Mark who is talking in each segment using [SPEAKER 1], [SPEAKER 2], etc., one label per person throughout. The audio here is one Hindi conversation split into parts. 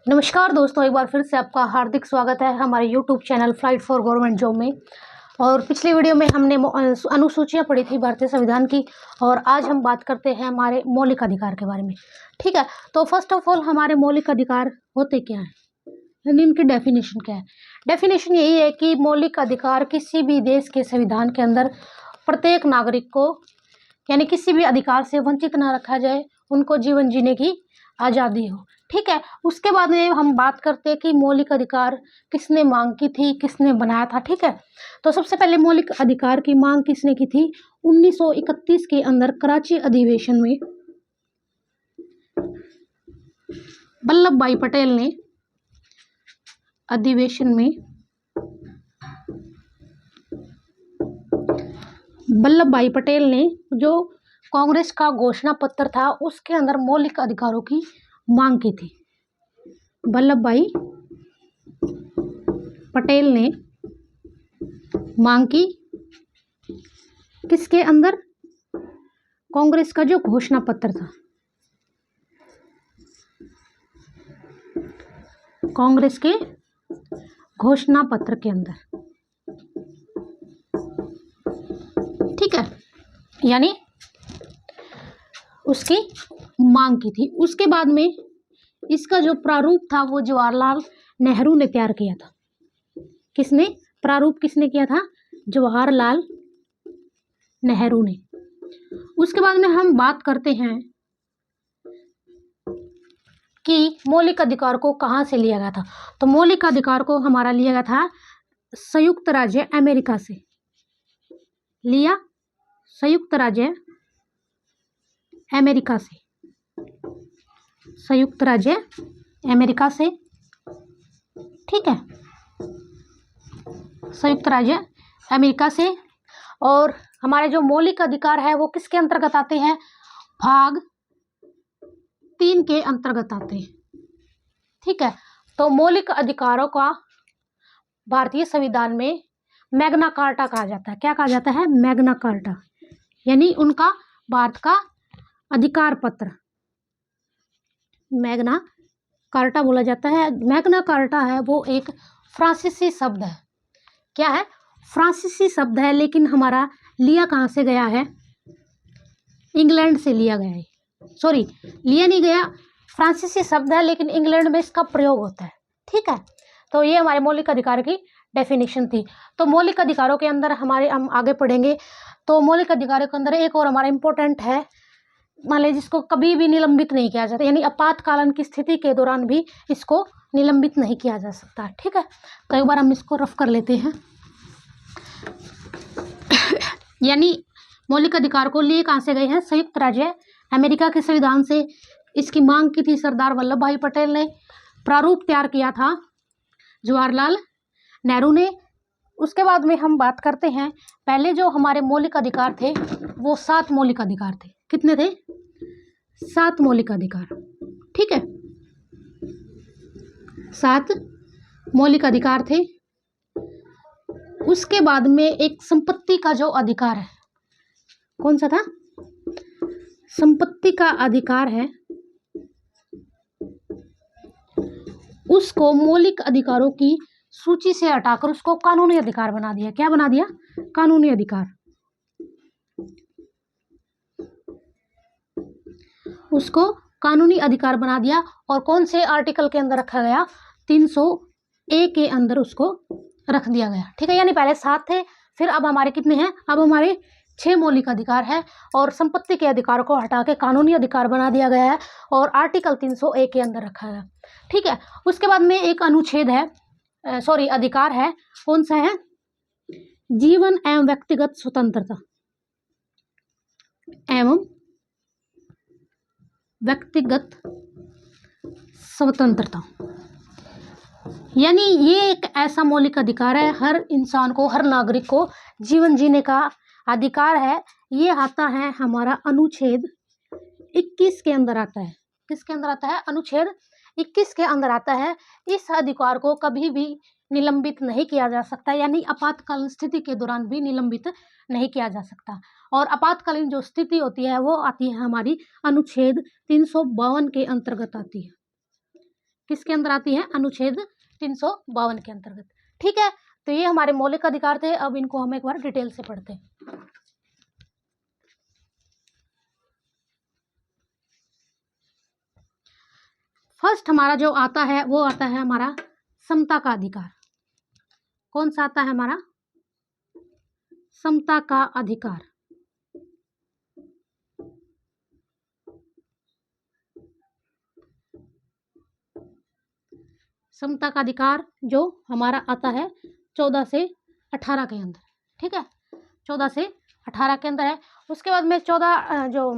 [SPEAKER 1] नमस्कार दोस्तों, एक बार फिर से आपका हार्दिक स्वागत है हमारे YouTube channel fight for government job में। और पिछली वीडियो में हमने अनुसूचियाँ पढ़ी थी भारतीय संविधान की, और आज हम बात करते हैं हमारे मौलिक अधिकार के बारे में। ठीक है, तो फर्स्ट ऑफ ऑल हमारे मौलिक अधिकार होते क्या हैं, यानी इनकी डेफिनेशन क्या है। डेफिनेशन यही है कि मौलिक अधिकार किसी भी देश के संविधान के अंदर प्रत्येक नागरिक को, यानी किसी भी अधिकार से वंचित ना रखा जाए, उनको जीवन जीने की आज़ादी हो। ठीक है, उसके बाद में हम बात करते हैं कि मौलिक अधिकार किसने मांग की थी, किसने बनाया था। ठीक है, तो सबसे पहले मौलिक अधिकार की मांग किसने की थी? 1931 के अंदर कराची अधिवेशन में वल्लभ भाई पटेल ने जो कांग्रेस का घोषणा पत्र था उसके अंदर मौलिक अधिकारों की मांग की थी। वल्लभ भाई पटेल ने मांग की किसके अंदर? कांग्रेस का जो घोषणा पत्र था, कांग्रेस के घोषणा पत्र के अंदर। ठीक है, यानी उसकी मांग की थी। उसके बाद में इसका जो प्रारूप था वो जवाहरलाल नेहरू ने तैयार किया था। किसने? प्रारूप किसने किया था? जवाहरलाल नेहरू ने। उसके बाद में हम बात करते हैं कि मौलिक अधिकार को कहाँ से लिया गया था। तो मौलिक अधिकार को हमारा लिया गया था संयुक्त राज्य अमेरिका से। लिया संयुक्त राज्य अमेरिका से, संयुक्त राज्य अमेरिका से। ठीक है, संयुक्त राज्य अमेरिका से। और हमारे जो मौलिक अधिकार है वो किसके अंतर्गत आते हैं? भाग 3 के अंतर्गत आते हैं। ठीक है, तो मौलिक अधिकारों का भारतीय संविधान में मैग्ना कार्टा कहा जाता है। क्या कहा जाता है? मैग्ना कार्टा, यानी उनका भारत का अधिकार पत्र मैग्ना कार्टा बोला जाता है। मैग्ना कार्टा है वो एक फ्रांसीसी शब्द है। क्या है? फ्रांसीसी शब्द है, लेकिन हमारा लिया कहाँ से गया है? इंग्लैंड से लिया गया है। सॉरी, लिया नहीं गया, फ्रांसीसी शब्द है लेकिन इंग्लैंड में इसका प्रयोग होता है। ठीक है, तो ये हमारे मौलिक अधिकार की डेफिनेशन थी। तो मौलिक अधिकारों के अंदर हम आगे पढ़ेंगे। तो मौलिक अधिकारों के अंदर एक और हमारा इम्पोर्टेंट है, मान लीजिए जिसको कभी भी निलंबित नहीं किया जाता, यानी आपातकालीन की स्थिति के दौरान भी इसको निलंबित नहीं किया जा सकता। ठीक है, तो एक बार हम इसको रफ कर लेते हैं। यानी मौलिक अधिकार को लिए कहाँ से गए हैं? संयुक्त राज्य अमेरिका के संविधान से। इसकी मांग की थी सरदार वल्लभ भाई पटेल ने। प्रारूप तैयार किया था जवाहरलाल नेहरू ने। उसके बाद में हम बात करते हैं, पहले जो हमारे मौलिक अधिकार थे वो 7 मौलिक अधिकार थे। कितने थे? 7 मौलिक अधिकार। ठीक है, 7 मौलिक अधिकार थे। उसके बाद में एक संपत्ति का जो अधिकार है, कौन सा था? संपत्ति का अधिकार है, उसको मौलिक अधिकारों की सूची से हटाकर उसको कानूनी अधिकार बना दिया। क्या बना दिया? कानूनी अधिकार। उसको कानूनी अधिकार बना दिया। और कौन से आर्टिकल के अंदर रखा गया? 300A के अंदर उसको रख दिया गया। ठीक है, यानी पहले 7 थे, फिर अब हमारे कितने हैं? अब हमारे 6 मौलिक अधिकार है, और संपत्ति के अधिकार को हटा के कानूनी अधिकार बना दिया गया है और आर्टिकल 300A के अंदर रखा गया। ठीक है, उसके बाद में एक अनुच्छेद है, अधिकार है। कौन सा है? जीवन एवं व्यक्तिगत स्वतंत्रता एवं व्यक्तिगत स्वतंत्रता। यानी ये एक ऐसा मौलिक अधिकार है, हर इंसान को, हर नागरिक को जीवन जीने का अधिकार है। ये आता है हमारा अनुच्छेद 21 के अंदर आता है। किसके अंदर आता है? अनुच्छेद 21 के अंदर आता है। इस अधिकार को कभी भी निलंबित नहीं किया जा सकता, यानी आपातकालीन स्थिति के दौरान भी निलंबित नहीं किया जा सकता। और आपातकालीन जो स्थिति होती है वो आती है हमारी अनुच्छेद 352 के अंतर्गत आती है। किसके अंदर आती है? अनुच्छेद 352 के अंतर्गत। ठीक है, तो ये हमारे मौलिक अधिकार थे। अब इनको हम एक बार डिटेल से पढ़ते हैं। फर्स्ट हमारा जो आता है वो आता है हमारा समता का अधिकार। कौन सा आता है हमारा? समता का अधिकार। समता का अधिकार जो हमारा आता है 14 से 18 के अंदर। ठीक है, 14 से 18 के अंदर है। उसके बाद में 14 जो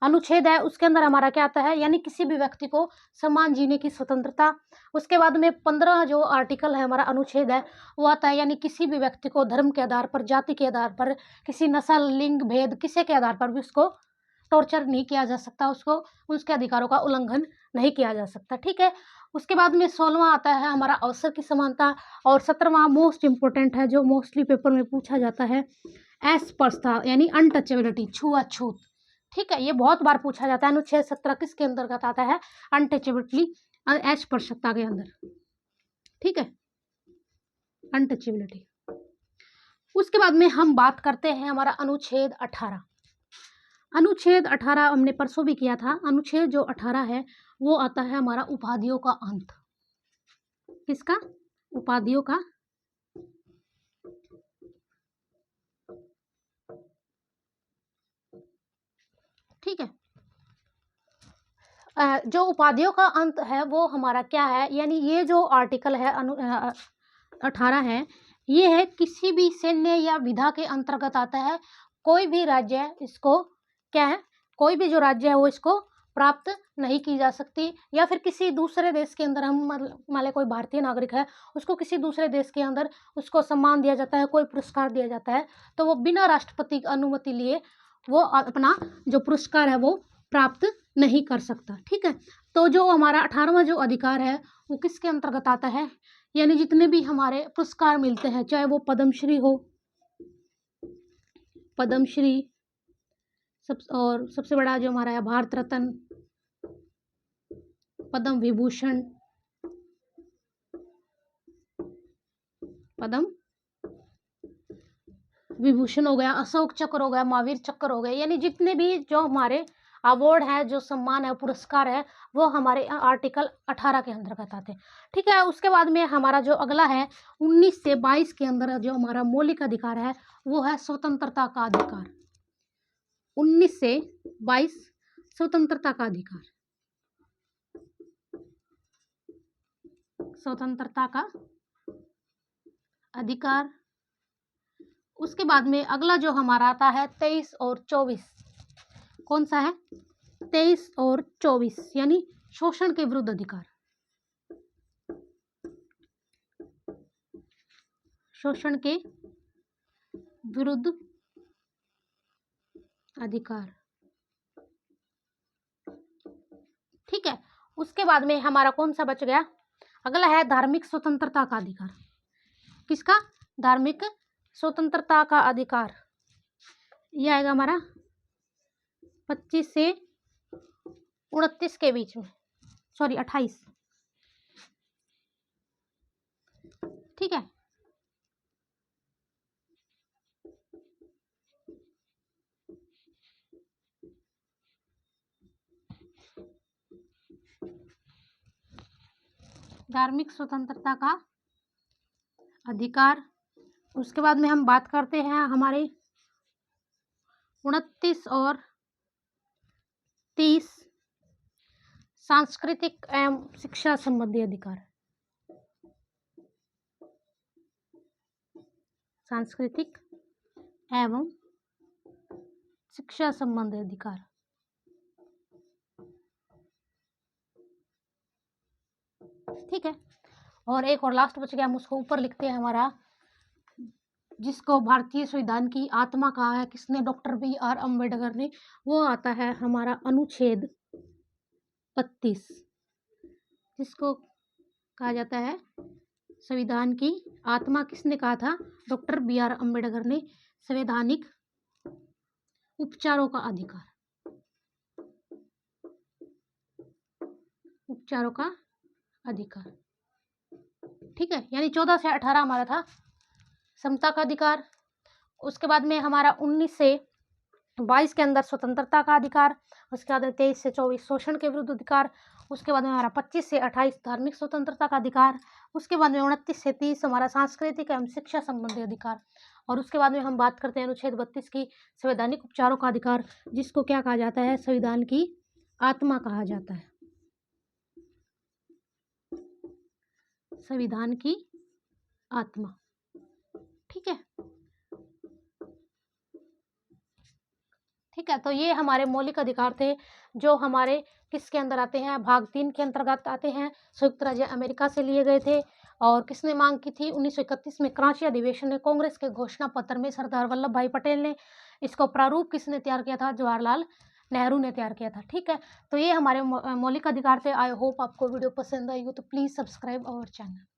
[SPEAKER 1] अनुच्छेद है उसके अंदर हमारा क्या आता है? यानी किसी भी व्यक्ति को समान जीने की स्वतंत्रता। उसके बाद में 15 जो आर्टिकल है हमारा अनुच्छेद है वो आता है, यानी किसी भी व्यक्ति को धर्म के आधार पर, जाति के आधार पर, किसी नस्ल, लिंग भेद, किसी के आधार पर भी उसको टॉर्चर नहीं किया जा सकता, उसको उसके अधिकारों का उल्लंघन नहीं किया जा सकता। ठीक है, उसके बाद में 16वां आता है हमारा अवसर की समानता। और 17वां मोस्ट इंपोर्टेंट है जो मोस्टली पेपर में पूछा जाता है, अस्पृश्यता यानी अनटचेबिलिटी, छुआछूत। ठीक है, ये बहुत बार पूछा जाता है। अनुच्छेद 17 किसके अंतर्गत आता है? अनटचेबिलिटी, अस्पृश्यता के अंदर। ठीक है, अनटचेबिलिटी। उसके बाद में हम बात करते हैं हमारा अनुच्छेद 18। अनुच्छेद 18 हमने परसों भी किया था। अनुच्छेद जो 18 है वो आता है हमारा उपाधियों का अंत। किसका? उपाधियों का। ठीक है, जो उपाधियों का अंत है वो हमारा क्या है? यानी ये जो आर्टिकल है 18 है, ये है किसी भी सैन्य या विधा के अंतर्गत आता है। कोई भी राज्य इसको क्या है? कोई भी जो राज्य है वो इसको प्राप्त नहीं की जा सकती, या फिर किसी दूसरे देश के अंदर हम मान लें कोई भारतीय नागरिक है, उसको किसी दूसरे देश के अंदर उसको सम्मान दिया जाता है, कोई पुरस्कार दिया जाता है, तो वो बिना राष्ट्रपति की अनुमति लिए वो अपना जो पुरस्कार है वो प्राप्त नहीं कर सकता। ठीक है, तो जो हमारा 18वां जो अधिकार है वो किसके अंतर्गत आता है? यानी जितने भी हमारे पुरस्कार मिलते हैं, चाहे वो पद्मश्री हो, पद्मश्री और सबसे बड़ा जो हमारा है भारत रत्न, पद्म विभूषण, पद्म विभूषण हो गया, अशोक चक्र हो गया, महावीर चक्र हो गया, यानी जितने भी जो हमारे अवार्ड है, जो सम्मान है, पुरस्कार है, वो हमारे आर्टिकल 18 के अंतर्गत आते हैं। ठीक है, उसके बाद में हमारा जो अगला है 19 से 22 के अंदर जो हमारा मौलिक अधिकार है वो है स्वतंत्रता का अधिकार। 19 से 22 स्वतंत्रता का अधिकार, स्वतंत्रता का अधिकार। उसके बाद में अगला जो हमारा आता है 23 और 24। कौन सा है? 23 और 24 यानी शोषण के विरुद्ध अधिकार। शोषण के विरुद्ध अधिकार। ठीक है, उसके बाद में हमारा कौन सा बच गया? अगला है धार्मिक स्वतंत्रता का अधिकार। किसका? धार्मिक स्वतंत्रता का अधिकार। यह आएगा हमारा 25 से 29 के बीच में, सॉरी 28। ठीक है, धार्मिक स्वतंत्रता का अधिकार। उसके बाद में हम बात करते हैं हमारे 29 और 30 सांस्कृतिक एवं शिक्षा संबंधी अधिकार। सांस्कृतिक एवं शिक्षा संबंधी अधिकार। ठीक है, और एक और लास्ट बच गया, हम उसको ऊपर लिखते हैं हमारा, जिसको भारतीय संविधान की आत्मा कहा है किसने? डॉक्टर BR अम्बेडकर ने। वो आता है हमारा अनुच्छेद 32, जिसको कहा जाता है संविधान की आत्मा। किसने कहा था? डॉक्टर BR अम्बेडकर ने। संवैधानिक उपचारों का अधिकार, उपचारों का अधिकार। ठीक है, यानी 14 से 18 हमारा था समता का अधिकार। उसके बाद में हमारा 19 से 22 के अंदर स्वतंत्रता का अधिकार। उसके बाद में 23 से 24 शोषण के विरुद्ध अधिकार। उसके बाद में हमारा 25 से 28 धार्मिक स्वतंत्रता का अधिकार। उसके बाद में 29 से 30 हमारा सांस्कृतिक एवं शिक्षा संबंधी अधिकार। और उसके बाद में हम बात करते हैं अनुच्छेद 32 की संवैधानिक उपचारों का अधिकार, जिसको क्या कहा जाता है, संविधान की आत्मा कहा जाता है। संविधान की आत्मा। ठीक है, ठीक है। तो ये हमारे मौलिक अधिकार थे जो हमारे किसके अंदर आते हैं, भाग 3 के अंतर्गत आते हैं, संयुक्त राज्य अमेरिका से लिए गए थे। और किसने मांग की थी, 1931 में कराची अधिवेशन में कांग्रेस के घोषणा पत्र में सरदार वल्लभ भाई पटेल ने। इसको प्रारूप किसने तैयार किया था, जवाहरलाल नेहरू ने तैयार किया था। ठीक है, तो ये हमारे मौलिक अधिकार थे। आई होप आपको वीडियो पसंद आई हो तो प्लीज़ सब्सक्राइब अवर चैनल।